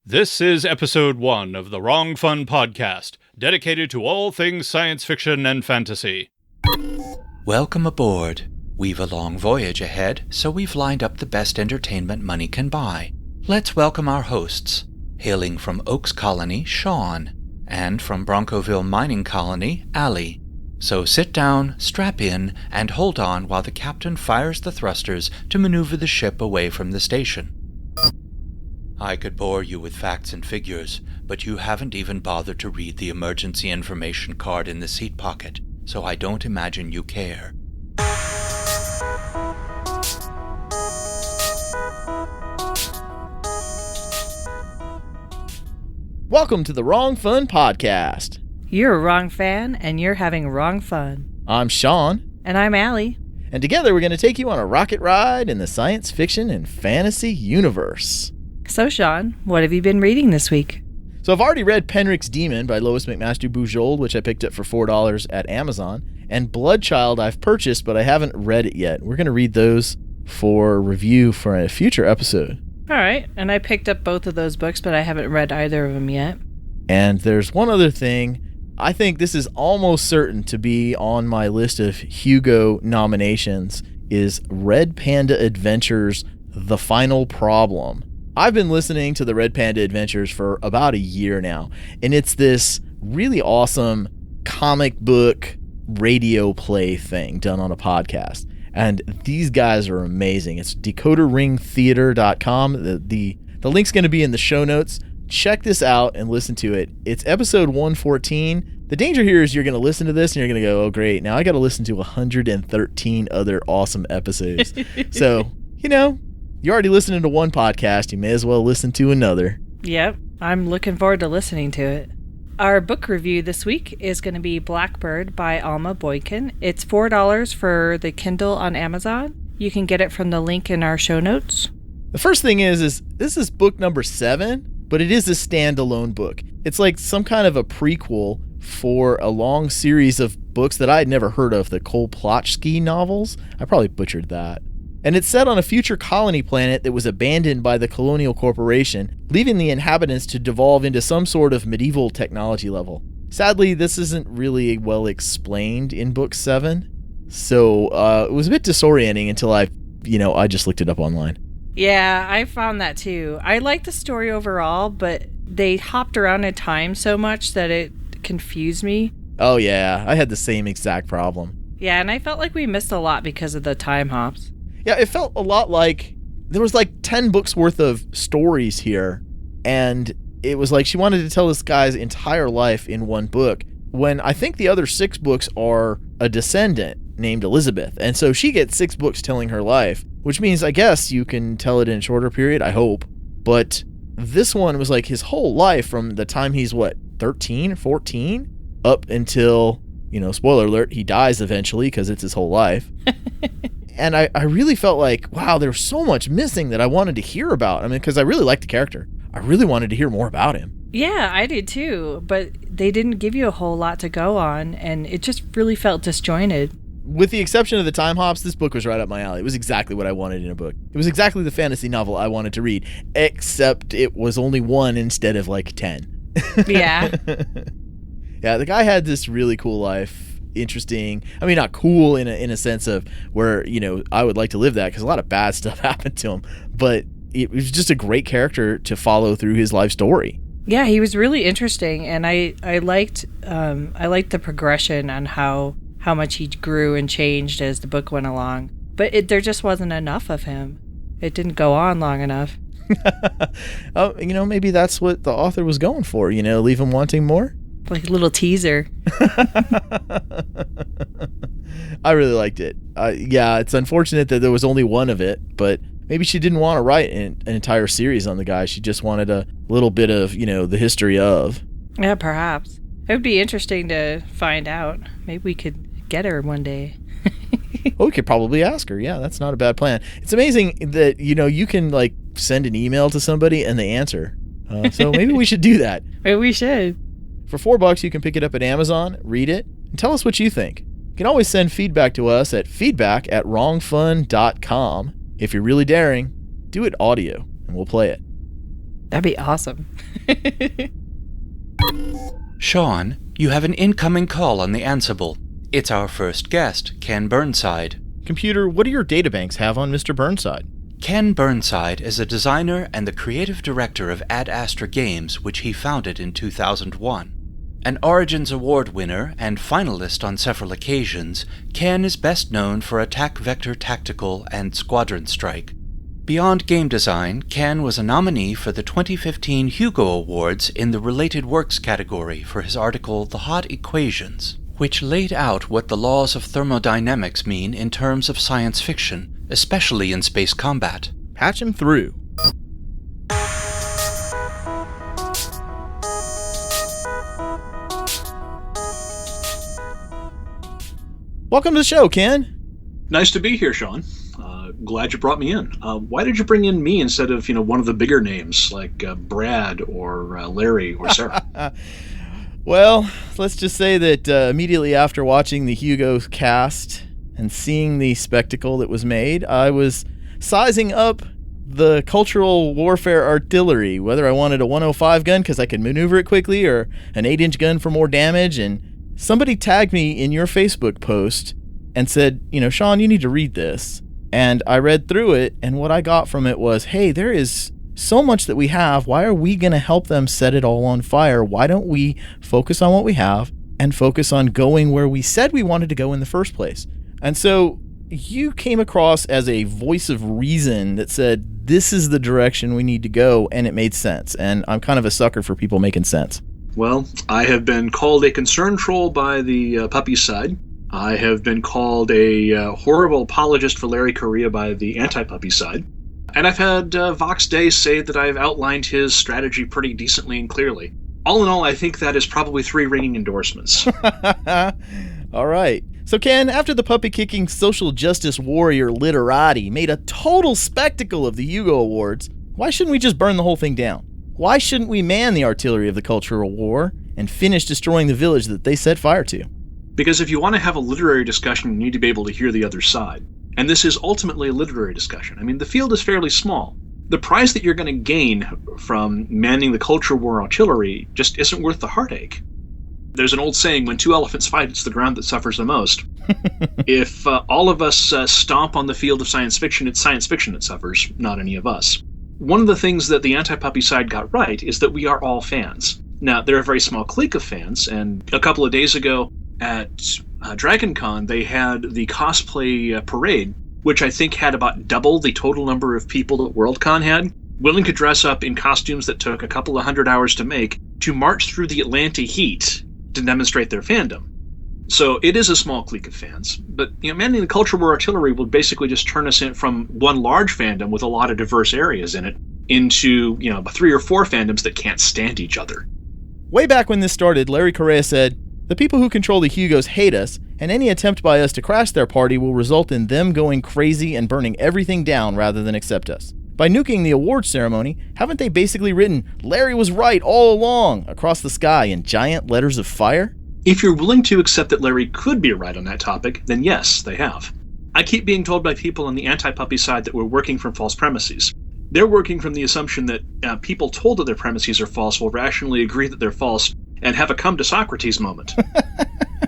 This is episode 1 of the WrongFun Podcast, dedicated to all things science fiction and fantasy. Welcome aboard. We've a long voyage ahead, so we've lined up the best entertainment money can buy. Let's welcome our hosts. Hailing from Oaks Colony, Sean, and from Broncoville Mining Colony, Allie. So sit down, strap in, and hold on while the captain fires the thrusters to maneuver the ship away from the station. I could bore you with facts and figures, but you haven't even bothered to read the emergency information card in the seat pocket, so I don't imagine you care. Welcome to the WrongFun Podcast. You're a wrong fan, and you're having wrong fun. I'm Sean. And I'm Allie. And together we're going to take you on a rocket ride in the science fiction and fantasy universe. So, Sean, what have you been reading this week? So I've already read Penrick's Demon by Lois McMaster Bujold, which I picked up for $4 at Amazon. And Bloodchild I've purchased, but I haven't read it yet. We're going to read those for review for a future episode. All right, and I picked up both of those books, but I haven't read either of them yet. And there's one other thing. I think this is almost certain to be on my list of Hugo nominations, is Red Panda Adventures: The Final Problem. I've been listening to the Red Panda Adventures for about a year now, and it's this really awesome comic book radio play thing done on a podcast. And these guys are amazing. It's decoderringtheater.com. The link's going to be in the show notes. Check this out and listen to it. It's episode 114. The danger here is you're going to listen to this and you're going to go, oh, great. Now I got to listen to 113 other awesome episodes. So, you're already listening to one podcast. You may as well listen to another. Yep, I'm looking forward to listening to it. Our book review this week is going to be Blackbird by Alma Boykin. It's $4 for the Kindle on Amazon. You can get it from the link in our show notes. The first thing is this is book number 7, but it is a standalone book. It's like some kind of a prequel for a long series of books that I had never heard of, the Kolplotsky novels. I probably butchered that. And it's set on a future colony planet that was abandoned by the Colonial Corporation, leaving the inhabitants to devolve into some sort of medieval technology level. Sadly, this isn't really well explained in book 7, so it was a bit disorienting until I just looked it up online. Yeah, I found that too. I liked the story overall, but they hopped around in time so much that it confused me. Oh yeah, I had the same exact problem. Yeah, and I felt like we missed a lot because of the time hops. Yeah, it felt a lot like there was like 10 books worth of stories here, and it was like she wanted to tell this guy's entire life in one book, when I think the other 6 books are a descendant named Elizabeth, and so she gets 6 books telling her life, which means I guess you can tell it in a shorter period, I hope, but this one was like his whole life from the time he's 13 or 14 up until, spoiler alert, he dies eventually because it's his whole life. And I really felt like, wow, there's so much missing that I wanted to hear about. I mean, because I really liked the character. I really wanted to hear more about him. Yeah, I did too. But they didn't give you a whole lot to go on, and it just really felt disjointed. With the exception of the time hops, this book was right up my alley. It was exactly what I wanted in a book. It was exactly the fantasy novel I wanted to read, except it was only 1 instead of 10. Yeah. Yeah, the guy had this really cool life. Interesting. I mean, not cool in a sense of where, I would like to live that, because a lot of bad stuff happened to him, but it was just a great character to follow through his life story. Yeah, he was really interesting, and I liked the progression on how much he grew and changed as the book went along. But there just wasn't enough of him. It didn't go on long enough. Oh, maybe that's what the author was going for, leave him wanting more. Like a little teaser. I really liked it. Yeah, it's unfortunate that there was only 1 of it, but maybe she didn't want to write an entire series on the guy. She just wanted a little bit of, the history of. Yeah, perhaps. It would be interesting to find out. Maybe we could get her one day. Well, we could probably ask her. Yeah, that's not a bad plan. It's amazing that, you can send an email to somebody and they answer. So maybe we should do that. Maybe we should. For $4, you can pick it up at Amazon, read it, and tell us what you think. You can always send feedback to us at feedback@wrongfun.com. If you're really daring, do it audio, and we'll play it. That'd be awesome. Sean, you have an incoming call on the Ansible. It's our first guest, Ken Burnside. Computer, what do your databanks have on Mr. Burnside? Ken Burnside is a designer and the creative director of Ad Astra Games, which he founded in 2001. An Origins Award winner and finalist on several occasions, Ken is best known for Attack Vector Tactical and Squadron Strike. Beyond game design, Ken was a nominee for the 2015 Hugo Awards in the Related Works category for his article The Hot Equations, which laid out what the laws of thermodynamics mean in terms of science fiction, especially in space combat. Patch him through. Welcome to the show, Ken. Nice to be here, Sean. Glad you brought me in. Why did you bring in me instead of, one of the bigger names like Brad or Larry or Sarah? Well, let's just say that immediately after watching the Hugo cast and seeing the spectacle that was made, I was sizing up the cultural warfare artillery, whether I wanted a 105 gun because I could maneuver it quickly or an 8-inch gun for more damage. And somebody tagged me in your Facebook post and said, Sean, you need to read this. And I read through it, and what I got from it was, hey, there is so much that we have. Why are we going to help them set it all on fire? Why don't we focus on what we have and focus on going where we said we wanted to go in the first place? And so you came across as a voice of reason that said, this is the direction we need to go, and it made sense. And I'm kind of a sucker for people making sense. Well, I have been called a concern troll by the puppy side. I have been called a horrible apologist for Larry Correa by the anti-puppy side. And I've had Vox Day say that I've outlined his strategy pretty decently and clearly. All in all, I think that is probably 3 ringing endorsements. All right. So, Ken, after the puppy-kicking social justice warrior literati made a total spectacle of the Hugo Awards, why shouldn't we just burn the whole thing down? Why shouldn't we man the artillery of the cultural war and finish destroying the village that they set fire to? Because if you want to have a literary discussion, you need to be able to hear the other side. And this is ultimately a literary discussion. I mean, the field is fairly small. The prize that you're going to gain from manning the culture war artillery just isn't worth the heartache. There's an old saying, when 2 elephants fight, it's the ground that suffers the most. If all of us stomp on the field of science fiction, it's science fiction that suffers, not any of us. One of the things that the anti-puppy side got right is that we are all fans. Now, they're a very small clique of fans, and a couple of days ago, at DragonCon, they had the cosplay parade, which I think had about double the total number of people that Worldcon had, willing to dress up in costumes that took a couple of 100 hours to make, to march through the Atlanta heat to demonstrate their fandom. So it is a small clique of fans, but manning the culture war artillery will basically just turn us in from one large fandom with a lot of diverse areas in it into 3 or 4 fandoms that can't stand each other. Way back when this started, Larry Correa said, "The people who control the Hugos hate us, and any attempt by us to crash their party will result in them going crazy and burning everything down rather than accept us. By nuking the award ceremony, haven't they basically written, 'Larry was right all along,' across the sky in giant letters of fire?" If you're willing to accept that Larry could be right on that topic, then yes, they have. I keep being told by people on the anti-puppy side that we're working from false premises. They're working from the assumption that people told that their premises are false will rationally agree that they're false and have a come to Socrates moment.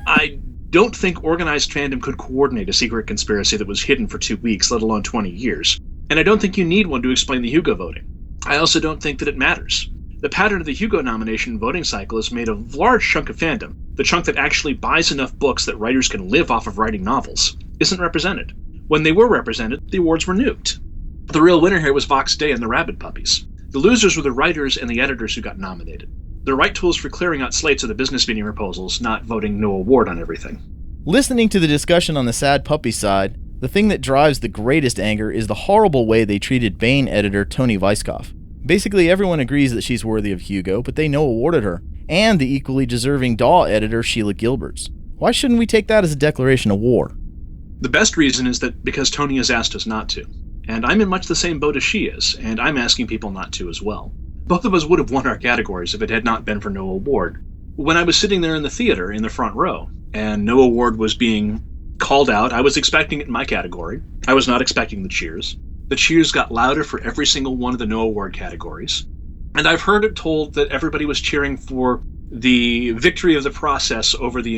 I don't think organized fandom could coordinate a secret conspiracy that was hidden for 2 weeks, let alone 20 years. And I don't think you need one to explain the Hugo voting. I also don't think that it matters. The pattern of the Hugo nomination voting cycle is made of a large chunk of fandom. The chunk that actually buys enough books that writers can live off of writing novels isn't represented. When they were represented, the awards were nuked. The real winner here was Vox Day and the Rabbit Puppies. The losers were the writers and the editors who got nominated. The right tools for clearing out slates are the business meeting proposals, not voting no award on everything. Listening to the discussion on the sad puppy side, the thing that drives the greatest anger is the horrible way they treated Bane editor Tony Weisskopf. Basically, everyone agrees that she's worthy of Hugo, but they no awarded her, and the equally deserving DAW editor Sheila Gilberts. Why shouldn't we take that as a declaration of war? The best reason is that because Tony has asked us not to. And I'm in much the same boat as she is, and I'm asking people not to as well. Both of us would have won our categories if it had not been for no award. When I was sitting there in the theater in the front row, and no award was being called out, I was expecting it in my category. I was not expecting the cheers. The cheers got louder for every single one of the no award categories. And I've heard it told that everybody was cheering for the victory of the process over the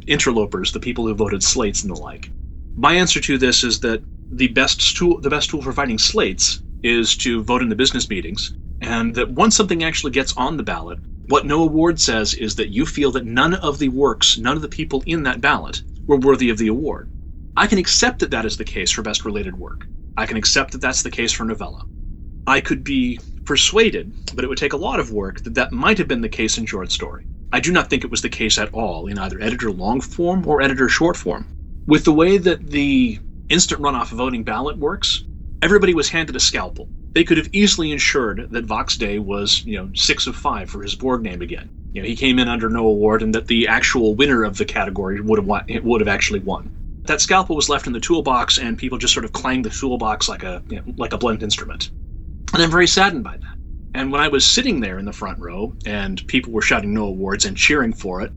interlopers, the people who voted slates and the like. My answer to this is that the best tool for fighting slates is to vote in the business meetings, and that once something actually gets on the ballot, what no award says is that you feel that none of the people in that ballot were worthy of the award. I can accept that that is the case for best related work. I can accept that that's the case for novella. I could be persuaded, but it would take a lot of work, that that might have been the case in short story. I do not think it was the case at all in either editor long form or editor short form. With the way that the instant runoff voting ballot works, everybody was handed a scalpel. They could have easily ensured that Vox Day was, 6 of 5 for his Borg name again. He came in under no award, and that the actual winner of the category would have actually won. That scalpel was left in the toolbox, and people just sort of clanged the toolbox like a blunt instrument. And I'm very saddened by that. And when I was sitting there in the front row, and people were shouting no awards and cheering for it,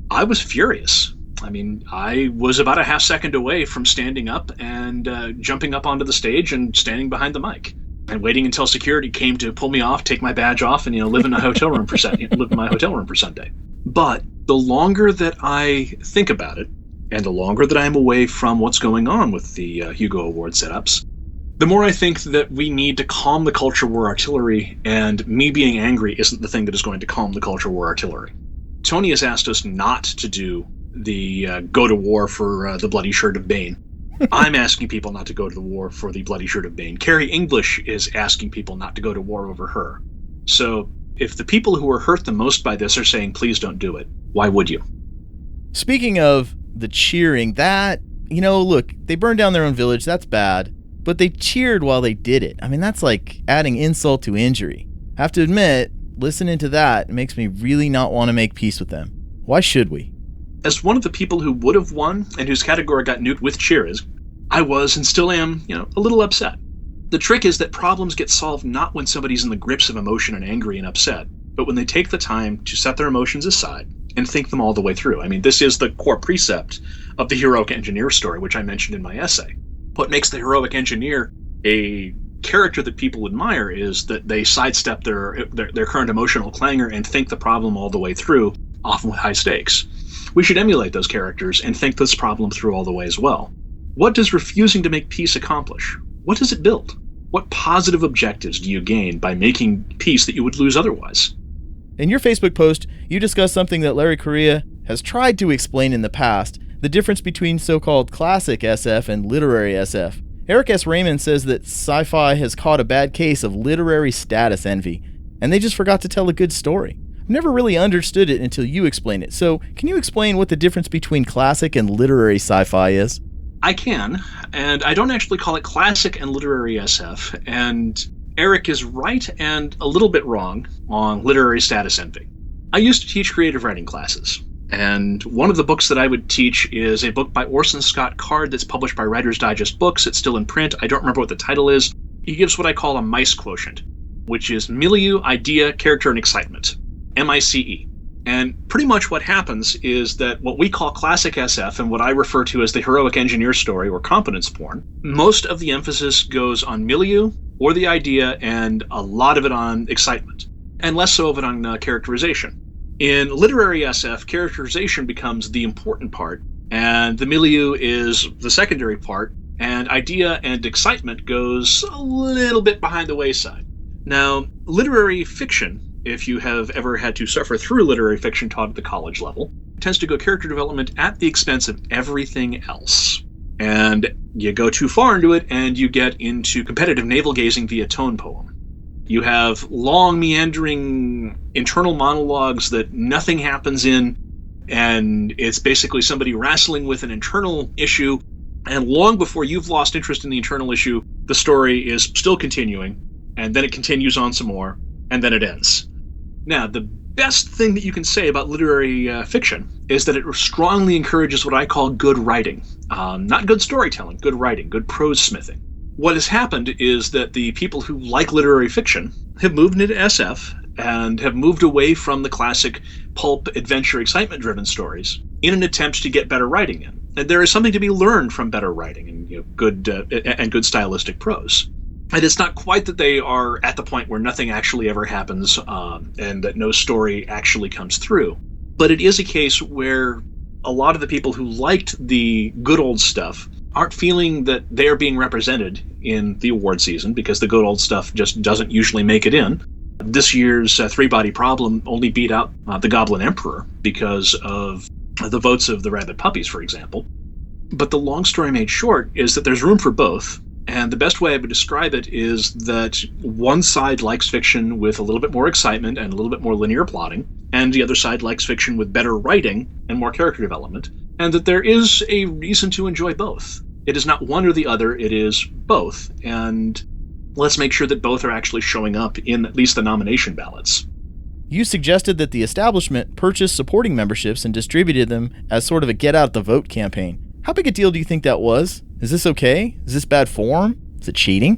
I was furious. I mean, I was about a half second away from standing up and jumping up onto the stage and standing behind the mic, and waiting until security came to pull me off, take my badge off, and live in a hotel room for live in my hotel room for Sunday. But the longer that I think about it, and the longer that I'm away from what's going on with the Hugo Award setups, the more I think that we need to calm the culture war artillery, and me being angry isn't the thing that is going to calm the culture war artillery. Tony has asked us not to do the go to war for the bloody shirt of Bane. I'm asking people not to go to the war for the bloody shirt of Bane. Carrie English is asking people not to go to war over her. So if the people who are hurt the most by this are saying, please don't do it, why would you? Speaking of the cheering, that, look, they burned down their own village. That's bad. But they cheered while they did it. I mean, that's like adding insult to injury. I have to admit, listening to that makes me really not want to make peace with them. Why should we? As one of the people who would have won and whose category got nuked with cheers, I was and still am, a little upset. The trick is that problems get solved not when somebody's in the grips of emotion and angry and upset, but when they take the time to set their emotions aside and think them all the way through. I mean, this is the core precept of the heroic engineer story, which I mentioned in my essay. What makes the heroic engineer a character that people admire is that they sidestep their current emotional clangor and think the problem all the way through, often with high stakes. We should emulate those characters and think this problem through all the way as well. What does refusing to make peace accomplish? What does it build? What positive objectives do you gain by making peace that you would lose otherwise? In your Facebook post, you discuss something that Larry Correia has tried to explain in the past, the difference between so-called classic SF and literary SF. Eric S. Raymond says that sci-fi has caught a bad case of literary status envy, and they just forgot to tell a good story. I've never really understood it until you explain it. So, can you explain what the difference between classic and literary sci-fi is? I can, and I don't actually call it classic and literary SF, and Eric is right and a little bit wrong on literary status envy. I used to teach creative writing classes, and one of the books that I would teach is a book by Orson Scott Card that's published by Writer's Digest Books. It's still in print. I don't remember what the title is. He gives what I call a MICE quotient, which is milieu, idea, character, and excitement. MICE. And pretty much what happens is that what we call classic SF and what I refer to as the heroic engineer story or competence porn, most of the emphasis goes on milieu or the idea and a lot of it on excitement, and less so of it on characterization. In literary SF, characterization becomes the important part, and the milieu is the secondary part, and idea and excitement goes a little bit behind the wayside. Now, literary fiction, if you have ever had to suffer through literary fiction taught at the college level, tends to go character development at the expense of everything else. And you go too far into it, and you get into competitive navel-gazing via tone poem. You have long, meandering internal monologues that nothing happens in, and it's basically somebody wrestling with an internal issue, and long before you've lost interest in the internal issue, the story is still continuing, and then it continues on some more, and then it ends. Now, the best thing that you can say about literary fiction is that it strongly encourages what I call good writing. Not good storytelling, good writing, good prose smithing. What has happened is that the people who like literary fiction have moved into SF and have moved away from the classic pulp, adventure, excitement-driven stories in an attempt to get better writing in. And there is something to be learned from better writing and good stylistic prose. And it's not quite that they are at the point where nothing actually ever happens and that no story actually comes through. But it is a case where a lot of the people who liked the good old stuff aren't feeling that they're being represented in the award season because the good old stuff just doesn't usually make it in. This year's Three-Body Problem only beat out the Goblin Emperor because of the votes of the Rabid Puppies, for example. But the long story made short is that there's room for both. And the best way I would describe it is that one side likes fiction with a little bit more excitement and a little bit more linear plotting, and the other side likes fiction with better writing and more character development, and that there is a reason to enjoy both. It is not one or the other, it is both, and let's make sure that both are actually showing up in at least the nomination ballots. You suggested that the establishment purchased supporting memberships and distributed them as sort of a get-out-the-vote campaign. How big a deal do you think that was? Is this okay? Is this bad form? Is it cheating?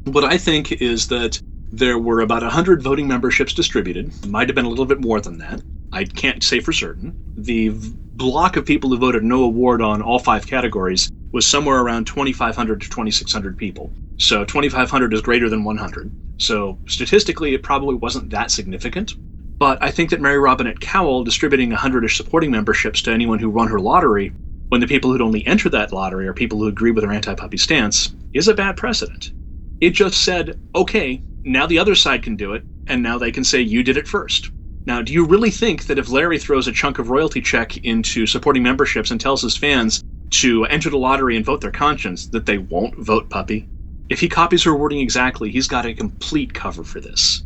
What I think is that there were about 100 voting memberships distributed. It might have been a little bit more than that. I can't say for certain. The block of people who voted no award on all 5 categories was somewhere around 2,500 to 2,600 people. So 2,500 is greater than 100. So statistically, it probably wasn't that significant. But I think that Mary Robinette Kowal distributing 100-ish supporting memberships to anyone who won her lottery, when the people who'd only enter that lottery are people who agree with her anti-puppy stance, is a bad precedent. It just said, okay, now the other side can do it, and now they can say you did it first. Now, do you really think that if Larry throws a chunk of royalty check into supporting memberships and tells his fans to enter the lottery and vote their conscience, that they won't vote Puppy? If he copies her wording exactly, he's got a complete cover for this.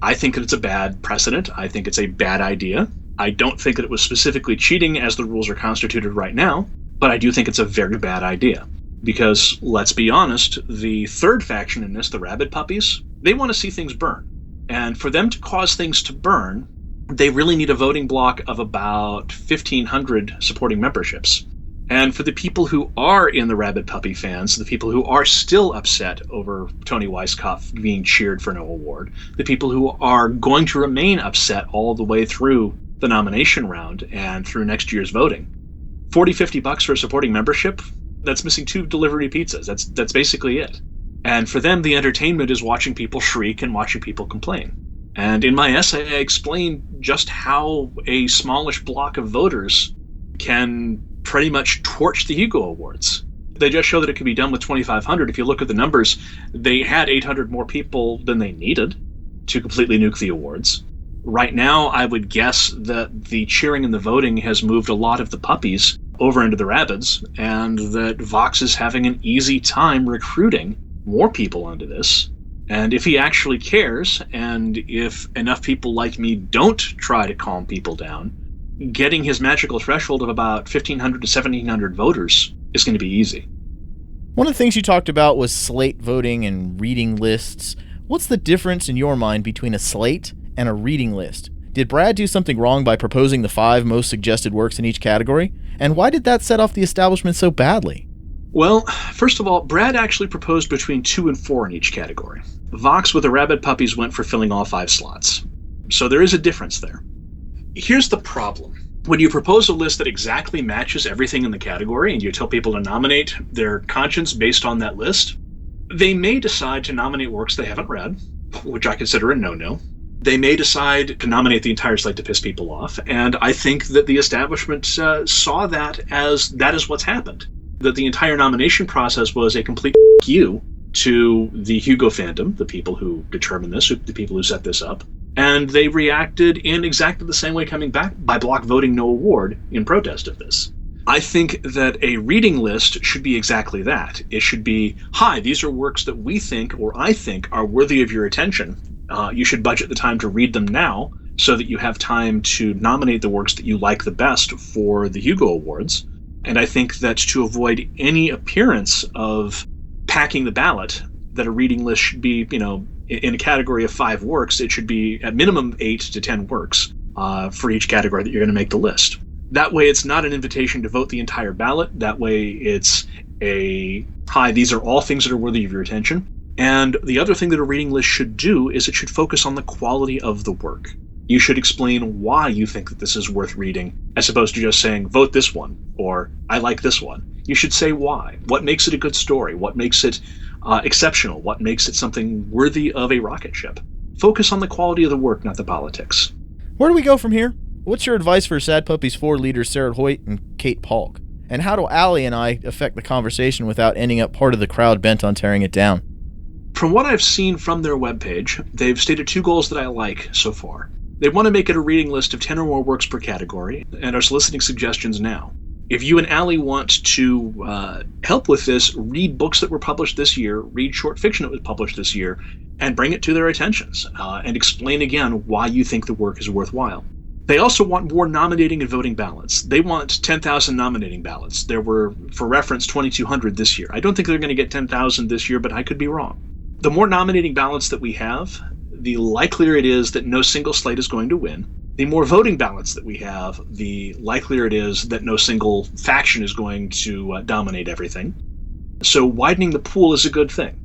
I think that it's a bad precedent. I think it's a bad idea. I don't think that it was specifically cheating as the rules are constituted right now, but I do think it's a very bad idea. Because, let's be honest, the third faction in this, the Rabid Puppies, they want to see things burn. And for them to cause things to burn, they really need a voting block of about 1,500 supporting memberships. And for the people who are in the Rabid Puppy fans, the people who are still upset over Tony Weisskopf being cheered for no award, the people who are going to remain upset all the way through the nomination round and through next year's voting, $40-50 for a supporting membership, that's missing 2 delivery pizzas. That's basically it. And for them, the entertainment is watching people shriek and watching people complain. And in my essay, I explain just how a smallish block of voters can pretty much torch the Hugo Awards. They just show that it can be done with 2,500. If you look at the numbers, they had 800 more people than they needed to completely nuke the awards. Right now, I would guess that the cheering and the voting has moved a lot of the puppies over into the Rabids, and that Vox is having an easy time recruiting more people onto this. And if he actually cares, and if enough people like me don't try to calm people down, getting his magical threshold of about 1,500 to 1,700 voters is going to be easy. One of the things you talked about was slate voting and reading lists. What's the difference in your mind between a slate and a reading list? Did Brad do something wrong by proposing the 5 most suggested works in each category? And why did that set off the establishment so badly? Well, first of all, Brad actually proposed between 2 and 4 in each category. Vox with the Rabid Puppies went for filling all 5 slots. So there is a difference there. Here's the problem. When you propose a list that exactly matches everything in the category and you tell people to nominate their conscience based on that list, they may decide to nominate works they haven't read, which I consider a no-no. They may decide to nominate the entire slate to piss people off, and I think that the establishment saw that is what's happened. That the entire nomination process was a complete you to the Hugo fandom, the people who determined this, the people who set this up, and they reacted in exactly the same way coming back by block voting no award in protest of this. I think that a reading list should be exactly that. It should be, hi, these are works that we think, or I think, are worthy of your attention. You should budget the time to read them now so that you have time to nominate the works that you like the best for the Hugo Awards. And I think that to avoid any appearance of packing the ballot, that a reading list should be, in a category of 5 works, it should be at minimum 8 to 10 works for each category that you're going to make the list. That way it's not an invitation to vote the entire ballot. That way it's a, hi, these are all things that are worthy of your attention. And the other thing that a reading list should do is it should focus on the quality of the work. You should explain why you think that this is worth reading, as opposed to just saying, vote this one, or I like this one. You should say why. What makes it a good story? What makes it exceptional, what makes it something worthy of a rocket ship. Focus on the quality of the work, not the politics. Where do we go from here? What's your advice for Sad Puppy's 4 leaders, Sarah Hoyt and Kate Polk? And how do Allie and I affect the conversation without ending up part of the crowd bent on tearing it down? From what I've seen from their webpage, they've stated 2 goals that I like so far. They want to make it a reading list of 10 or more works per category, and are soliciting suggestions now. If you and Allie want to help with this, read books that were published this year, read short fiction that was published this year, and bring it to their attentions, and explain again why you think the work is worthwhile. They also want more nominating and voting ballots. They want 10,000 nominating ballots. There were, for reference, 2,200 this year. I don't think they're going to get 10,000 this year, but I could be wrong. The more nominating ballots that we have, the likelier it is that no single slate is going to win. The more voting ballots that we have, the likelier it is that no single faction is going to dominate everything. So widening the pool is a good thing.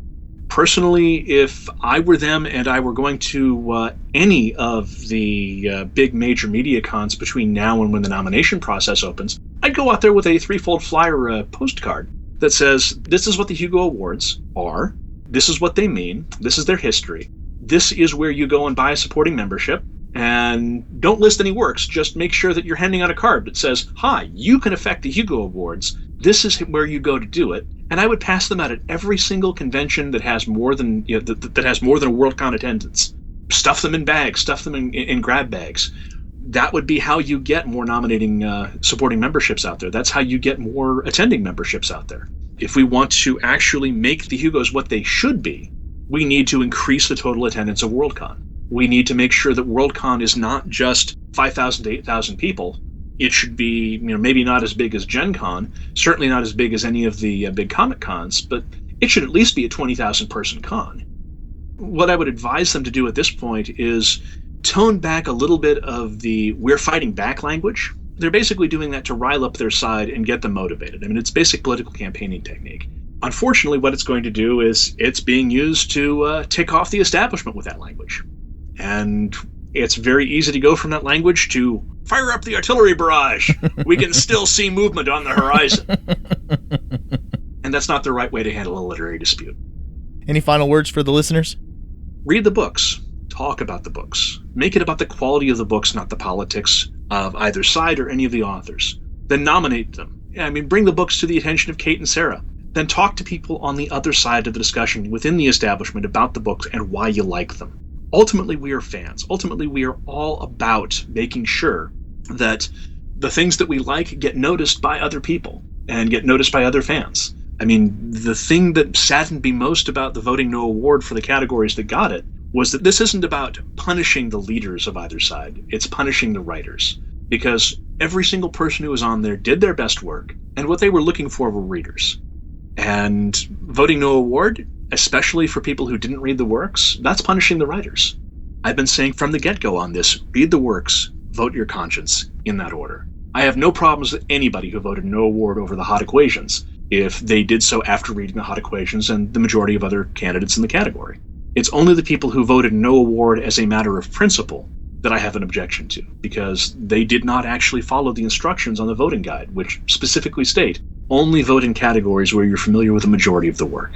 Personally, if I were them and I were going to any of the big major media cons between now and when the nomination process opens, I'd go out there with a 3-fold flyer postcard that says, this is what the Hugo Awards are, this is what they mean, this is their history, this is where you go and buy a supporting membership, and don't list any works, just make sure that you're handing out a card that says, hi, you can affect the Hugo Awards, this is where you go to do it. And I would pass them out at every single convention that has more than that has more than a Worldcon attendance. Stuff them in bags, stuff them in grab bags. That would be how you get more nominating supporting memberships out there. That's how you get more attending memberships out there. If we want to actually make the Hugos what they should be, we need to increase the total attendance of Worldcon. We need to make sure that Worldcon is not just 5,000 to 8,000 people. It should be, maybe not as big as Gen Con, certainly not as big as any of the big Comic Cons, but it should at least be a 20,000 person con. What I would advise them to do at this point is tone back a little bit of the we're fighting back language. They're basically doing that to rile up their side and get them motivated. I mean, it's basic political campaigning technique. Unfortunately, what it's going to do is it's being used to tick off the establishment with that language. And it's very easy to go from that language to fire up the artillery barrage. We can still see movement on the horizon. And that's not the right way to handle a literary dispute. Any final words for the listeners? Read the books. Talk about the books. Make it about the quality of the books, not the politics of either side or any of the authors. Then nominate them. Bring the books to the attention of Kate and Sarah. Then talk to people on the other side of the discussion within the establishment about the books and why you like them. Ultimately, we are fans. Ultimately, we are all about making sure that the things that we like get noticed by other people and get noticed by other fans. The thing that saddened me most about the Voting No Award for the categories that got it was that this isn't about punishing the leaders of either side. It's punishing the writers. Because every single person who was on there did their best work, and what they were looking for were readers. And Voting No Award, especially for people who didn't read the works, that's punishing the writers. I've been saying from the get-go on this, read the works, vote your conscience, in that order. I have no problems with anybody who voted no award over the Hot Equations, if they did so after reading the Hot Equations and the majority of other candidates in the category. It's only the people who voted no award as a matter of principle that I have an objection to, because they did not actually follow the instructions on the voting guide, which specifically state, only vote in categories where you're familiar with the majority of the work.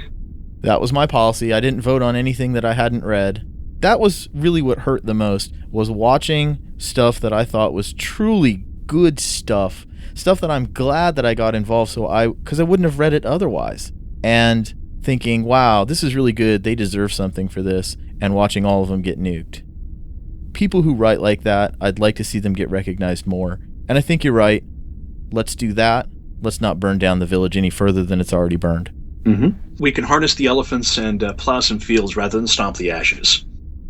That was my policy. I didn't vote on anything that I hadn't read. That was really what hurt the most, was watching stuff that I thought was truly good stuff that I'm glad that I got involved because I wouldn't have read it otherwise. And thinking, wow, this is really good. They deserve something for this. And watching all of them get nuked. People who write like that, I'd like to see them get recognized more. And I think you're right. Let's do that. Let's not burn down the village any further than it's already burned. Mm-hmm. We can harness the elephants and plow some fields rather than stomp the ashes.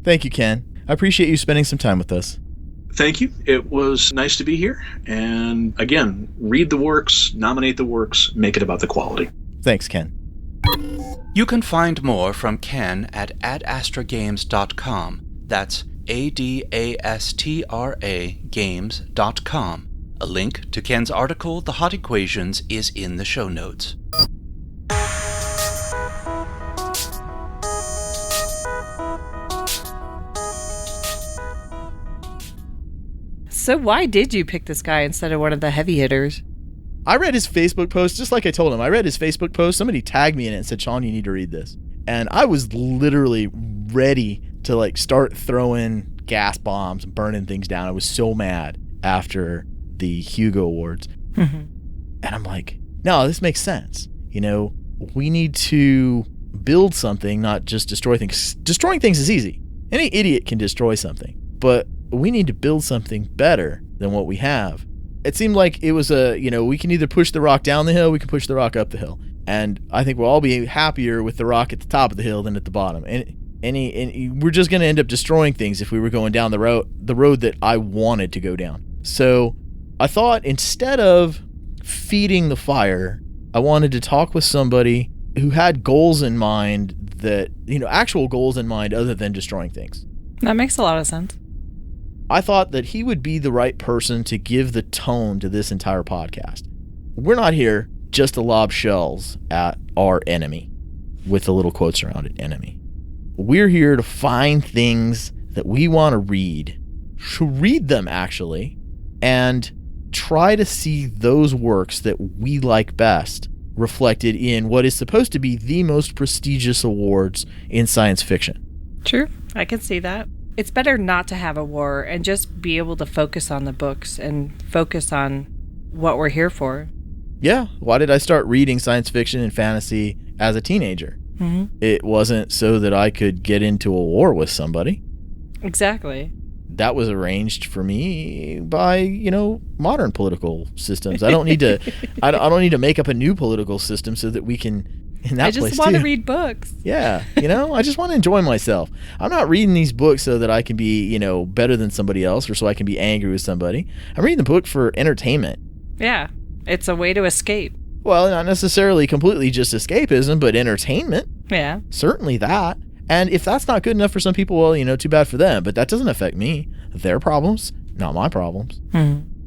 Thank you, Ken. I appreciate you spending some time with us. Thank you. It was nice to be here. And again, read the works, nominate the works, make it about the quality. Thanks, Ken. You can find more from Ken at adastragames.com. That's ADASTRA games.com. A link to Ken's article, The Hot Equations, is in the show notes. So why did you pick this guy instead of one of the heavy hitters? I read his Facebook post, just like I told him. I read his Facebook post. Somebody tagged me in it and said, Sean, you need to read this. And I was literally ready to like start throwing gas bombs and burning things down. I was so mad after the Hugo Awards. And I'm like, no, this makes sense. You know, we need to build something, not just destroy things. Destroying things is easy. Any idiot can destroy something. But we need to build something better than what we have. It seemed like it was we can either push the rock down the hill, we can push the rock up the hill. And I think we'll all be happier with the rock at the top of the hill than at the bottom. And we're just going to end up destroying things if we were going down the road that I wanted to go down. So I thought instead of feeding the fire, I wanted to talk with somebody who had goals in mind that, actual goals in mind other than destroying things. That makes a lot of sense. I thought that he would be the right person to give the tone to this entire podcast. We're not here just to lob shells at our enemy, with the little quotes around it, enemy. We're here to find things that we want to read them actually, and try to see those works that we like best reflected in what is supposed to be the most prestigious awards in science fiction. True, I can see that. It's better not to have a war and just be able to focus on the books and focus on what we're here for. Yeah, why did I start reading science fiction and fantasy as a teenager? It wasn't so that I could get into a war with somebody. Exactly. That was arranged for me by, modern political systems. I don't need to I don't need to make up a new political system so that we can in that I just want to read books. Yeah, I just want to enjoy myself. I'm not reading these books so that I can be, better than somebody else or so I can be angry with somebody. I'm reading the book for entertainment. Yeah, it's a way to escape. Well, not necessarily completely just escapism, but entertainment. Yeah. Certainly that. And if that's not good enough for some people, well, too bad for them. But that doesn't affect me. Their problems, not my problems.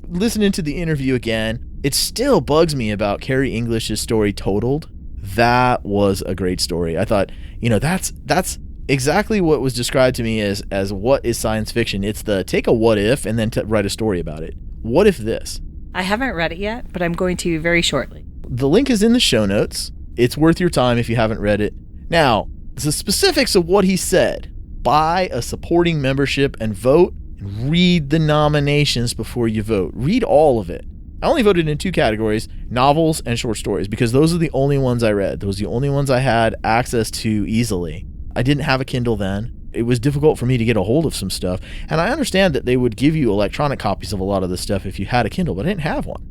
Listening to the interview again, it still bugs me about Carrie English's story Totaled. That was a great story. I thought, that's exactly what was described to me as what is science fiction. It's the take a what if and then write a story about it. What if this? I haven't read it yet, but I'm going to very shortly. The link is in the show notes. It's worth your time if you haven't read it. Now, the specifics of what he said. Buy a supporting membership and vote, and read the nominations before you vote. Read all of it. I only voted in 2 categories, novels and short stories, because those are the only ones I read. Those are the only ones I had access to easily. I didn't have a Kindle then. It was difficult for me to get a hold of some stuff. And I understand that they would give you electronic copies of a lot of this stuff if you had a Kindle, but I didn't have one.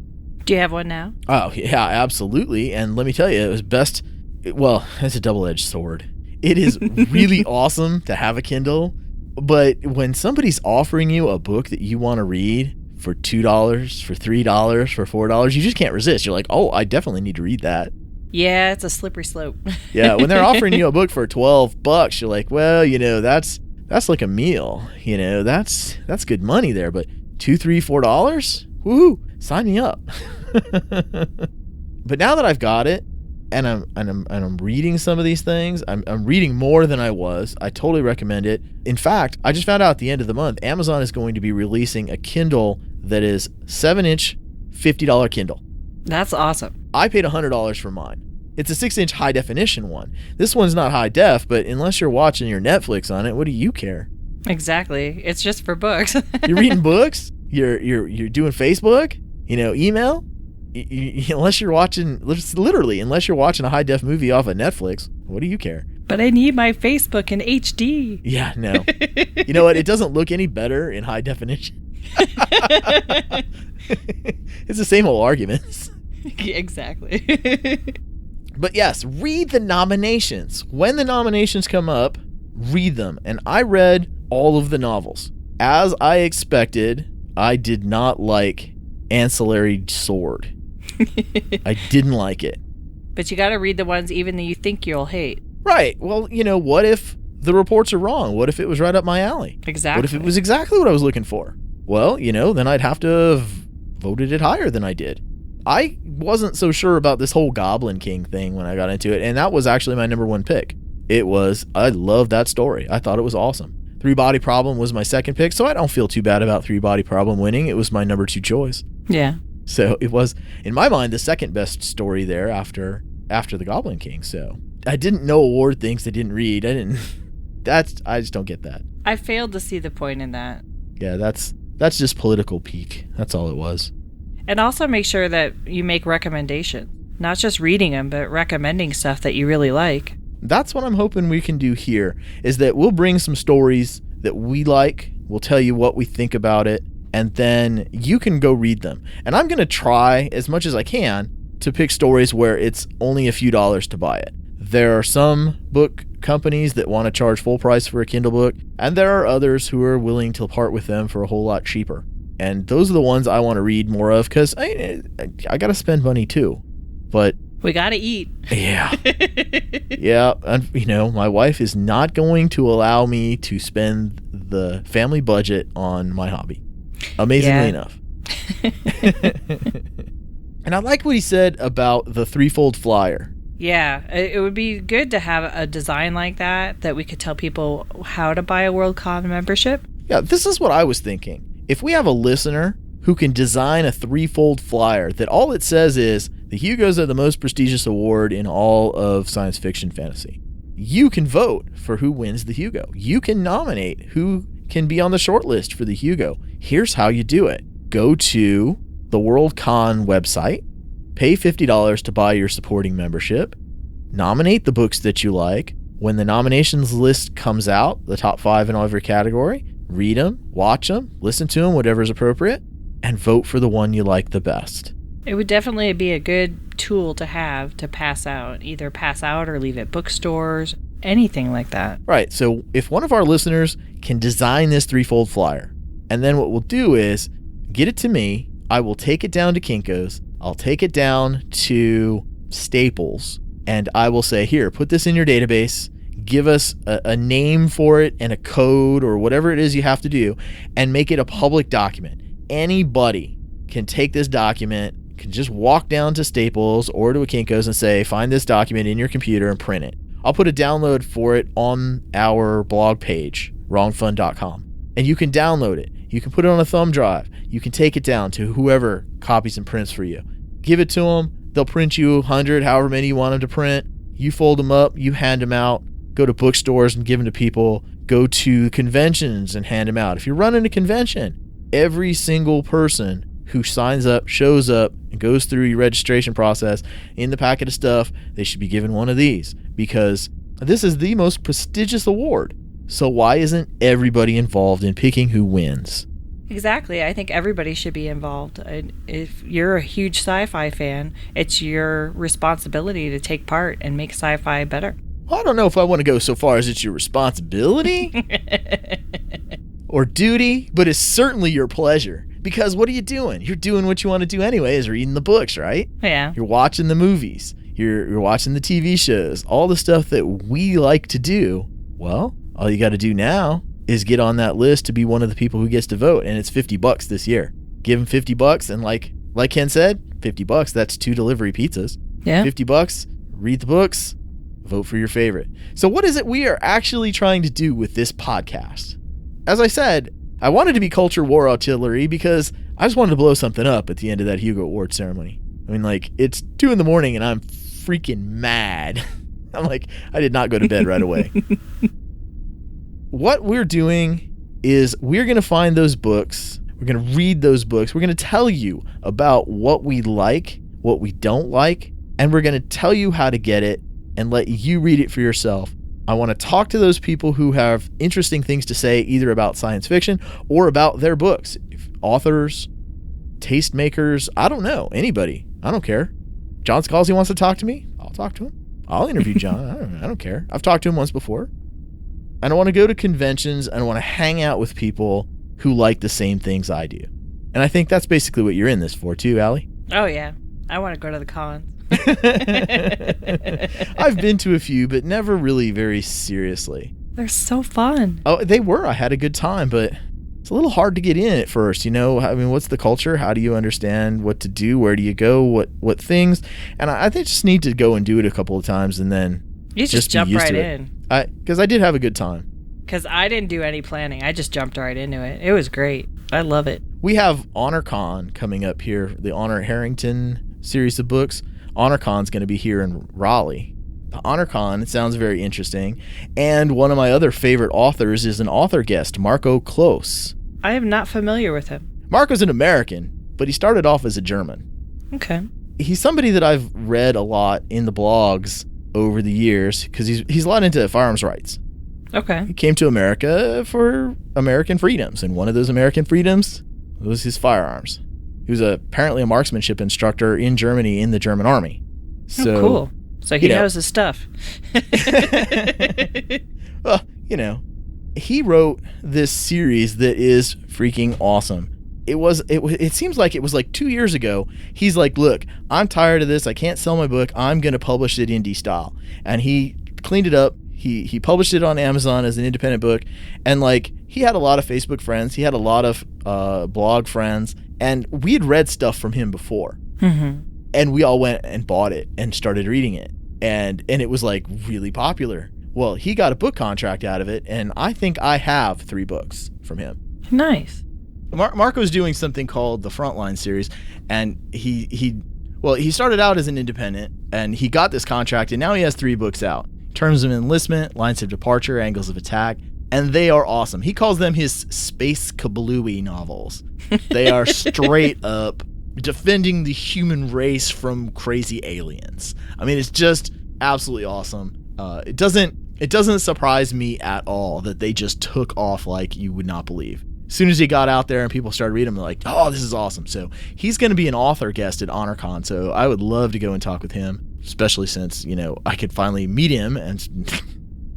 Do you have one now? Oh, yeah, absolutely. And let me tell you, it was best. Well, it's a double-edged sword. It is really awesome to have a Kindle, but when somebody's offering you a book that you want to read for $2, for $3, for $4, you just can't resist. You're like, oh, I definitely need to read that. Yeah, it's a slippery slope. Yeah, when they're offering you a book for $12, you're like, well, that's like a meal. That's good money there. But $2, $3, $4, woohoo! Sign me up. But now that I've got it, and I'm reading some of these things, I'm reading more than I was. I totally recommend it. In fact, I just found out at the end of the month, Amazon is going to be releasing a Kindle that is 7-inch, $50 Kindle. That's awesome. I paid $100 for mine. It's a 6-inch high definition one. This one's not high def, but unless you're watching your Netflix on it, what do you care? Exactly. It's just for books. You're reading books. You're doing Facebook. Email. Unless you're watching a high def movie off of Netflix, what do you care? But I need my Facebook in HD. Yeah, no. You know what? It doesn't look any better in high definition. It's the same old arguments. Exactly. But yes, read the nominations. When the nominations come up, read them. And I read all of the novels. As I expected, I did not like Ancillary Sword. I didn't like it. But you got to read the ones even that you think you'll hate. Right. Well, what if the reports are wrong? What if it was right up my alley? Exactly. What if it was exactly what I was looking for? Well, then I'd have to have voted it higher than I did. I wasn't so sure about this whole Goblin King thing when I got into it, and that was actually my number 1 pick. I loved that story. I thought it was awesome. 3 Body Problem was my second pick, so I don't feel too bad about 3 Body Problem winning. It was my number 2 choice. Yeah. So it was, in my mind, the second best story there after the Goblin King. So I didn't know award things they didn't read. I just don't get that. I failed to see the point in that. Yeah, that's just political pique. That's all it was. And also make sure that you make recommendations. Not just reading them, but recommending stuff that you really like. That's what I'm hoping we can do here, is that we'll bring some stories that we like. We'll tell you what we think about it, and then you can go read them. And I'm going to try as much as I can to pick stories where it's only a few dollars to buy it. There are some book companies that want to charge full price for a Kindle book, and there are others who are willing to part with them for a whole lot cheaper. And those are the ones I want to read more of, because I got to spend money too. But we got to eat. Yeah. Yeah. And, my wife is not going to allow me to spend the family budget on my hobby. Amazingly enough. And I like what he said about the threefold flyer. Yeah, it would be good to have a design like that we could tell people how to buy a WorldCon membership. Yeah, this is what I was thinking. If we have a listener who can design a threefold flyer that all it says is, the Hugos are the most prestigious award in all of science fiction fantasy. You can vote for who wins the Hugo. You can nominate who can be on the short list for the Hugo. Here's how you do it. Go to the WorldCon website, pay $50 to buy your supporting membership, nominate the books that you like. When the nominations list comes out, the top 5 in every category, read them, watch them, listen to them, whatever is appropriate, and vote for the one you like the best. It would definitely be a good tool to have to pass out, either pass out or leave at bookstores, anything like that. Right. So if one of our listeners can design this threefold flyer, and then what we'll do is get it to me, I will take it down to Kinko's, I'll take it down to Staples, and I will say, here, put this in your database, give us a name for it and a code or whatever it is you have to do, and make it a public document. Anybody can take this document, can just walk down to Staples or to a Kinko's and say, find this document in your computer and print it. I'll put a download for it on our blog page, wrongfun.com. And you can download it. You can put it on a thumb drive. You can take it down to whoever copies and prints for you. Give it to them. They'll print you 100, however many you want them to print. You fold them up. You hand them out. Go to bookstores and give them to people. Go to conventions and hand them out. If you're running a convention, every single person who signs up, shows up, and goes through your registration process in the packet of stuff, they should be given one of these, because this is the most prestigious award. So why isn't everybody involved in picking who wins? Exactly. I think everybody should be involved. If you're a huge sci-fi fan, it's your responsibility to take part and make sci-fi better. Well, I don't know if I want to go so far as it's your responsibility or duty, but it's certainly your pleasure. Because what are you doing? You're doing what you want to do anyway, is reading the books, right? Yeah. You're watching the movies. You're watching the TV shows. All the stuff that we like to do. Well, all you got to do now is get on that list to be one of the people who gets to vote. And it's $50 this year. Give them $50, and like Ken said, $50, that's 2 delivery pizzas. Yeah. $50, read the books, vote for your favorite. So what is it we are actually trying to do with this podcast? As I said, I wanted to be culture war artillery because I just wanted to blow something up at the end of that Hugo Award ceremony. I mean, it's 2 a.m. and I'm freaking mad. I'm like, I did not go to bed right away. What we're doing is we're going to find those books. We're going to read those books. We're going to tell you about what we like, what we don't like, and we're going to tell you how to get it and let you read it for yourself. I want to talk to those people who have interesting things to say either about science fiction or about their books. Authors, tastemakers, I don't know, anybody. I don't care. John Scalzi wants to talk to me, I'll talk to him. I'll interview John. I don't care. I've talked to him once before. And I want to go to conventions and I want to hang out with people who like the same things I do. And I think that's basically what you're in this for too, Allie. Oh, yeah. I want to go to the cons. I've been to a few, but never really very seriously. They're so fun. Oh, they were. I had a good time, but it's a little hard to get in at first. I mean, what's the culture? How do you understand what to do? Where do you go? What things? And I think just need to go and do it a couple of times and then you just jump right in. Because I did have a good time. Because I didn't do any planning. I just jumped right into it. It was great. I love it. We have HonorCon coming up here, the Honor Harrington series of books. HonorCon's going to be here in Raleigh. HonorCon. It sounds very interesting. And one of my other favorite authors is an author guest, Marco Close. I am not familiar with him. Marco's an American, but he started off as a German. Okay. He's somebody that I've read a lot in the blogs over the years because he's a lot into firearms rights. Okay. He came to America for American freedoms, and one of those American freedoms was his firearms. He was apparently a marksmanship instructor in Germany in the German army. So, cool. So he knows his stuff. Well, he wrote this series that is freaking awesome. It seems like it was like 2 years ago. He's like, look, I'm tired of this. I can't sell my book. I'm going to publish it indie style. And he cleaned it up. He published it on Amazon as an independent book. And like, he had a lot of Facebook friends. He had a lot of blog friends. And we had read stuff from him before. Mm-hmm. And we all went and bought it and started reading it. And it was like really popular. Well, he got a book contract out of it. And I think I have 3 books from him. Nice. Marco's doing something called the Frontline series. And he started out as an independent. And he got this contract. And now he has 3 books out. Terms of Enlistment, Lines of Departure, Angles of Attack. And they are awesome. He calls them his space kablooey novels. They are straight up defending the human race from crazy aliens. I mean, it's just absolutely awesome. It doesn't surprise me at all that they just took off like you would not believe. As soon as he got out there and people started reading him, they're like, oh, this is awesome. So he's going to be an author guest at HonorCon. So I would love to go and talk with him, especially since, I could finally meet him. And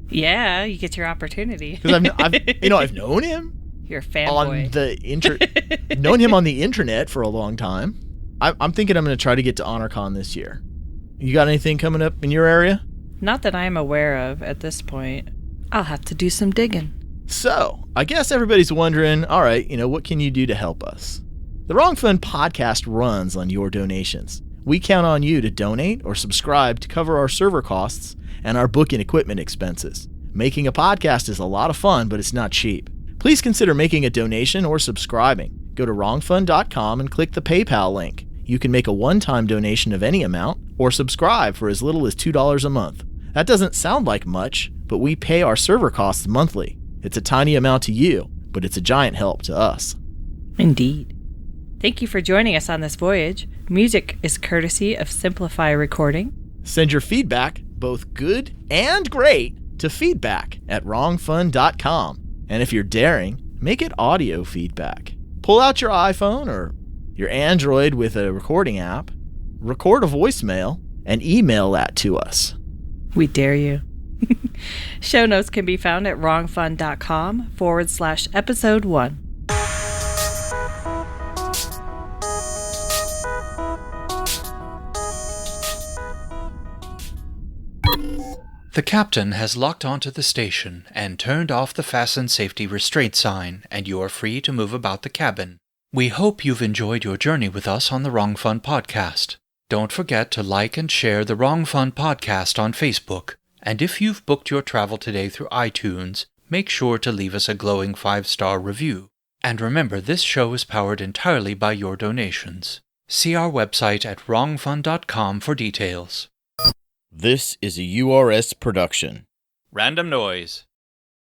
yeah, you get your opportunity. Because I've known him. You're a fanboy. Known him on the internet for a long time. I'm thinking I'm going to try to get to HonorCon this year. You got anything coming up in your area? Not that I'm aware of at this point. I'll have to do some digging. So, I guess everybody's wondering, all right, what can you do to help us? The WrongFun Podcast runs on your donations. We count on you to donate or subscribe to cover our server costs and our book and equipment expenses. Making a podcast is a lot of fun, but it's not cheap. Please consider making a donation or subscribing. Go to wrongfun.com and click the PayPal link. You can make a one-time donation of any amount or subscribe for as little as $2 a month. That doesn't sound like much, but we pay our server costs monthly. It's a tiny amount to you, but it's a giant help to us. Indeed. Thank you for joining us on this voyage. Music is courtesy of Simplify Recording. Send your feedback, both good and great, to feedback@wrongfun.com. And if you're daring, make it audio feedback. Pull out your iPhone or your Android with a recording app, record a voicemail, and email that to us. We dare you. Show notes can be found at wrongfun.com/episode 1. The captain has locked onto the station and turned off the fasten safety restraint sign, and you are free to move about the cabin. We hope you've enjoyed your journey with us on the WrongFun Podcast. Don't forget to like and share the WrongFun Podcast on Facebook. And if you've booked your travel today through iTunes, make sure to leave us a glowing 5-star review. And remember, this show is powered entirely by your donations. See our website at wrongfun.com for details. This is a URS production. Random noise.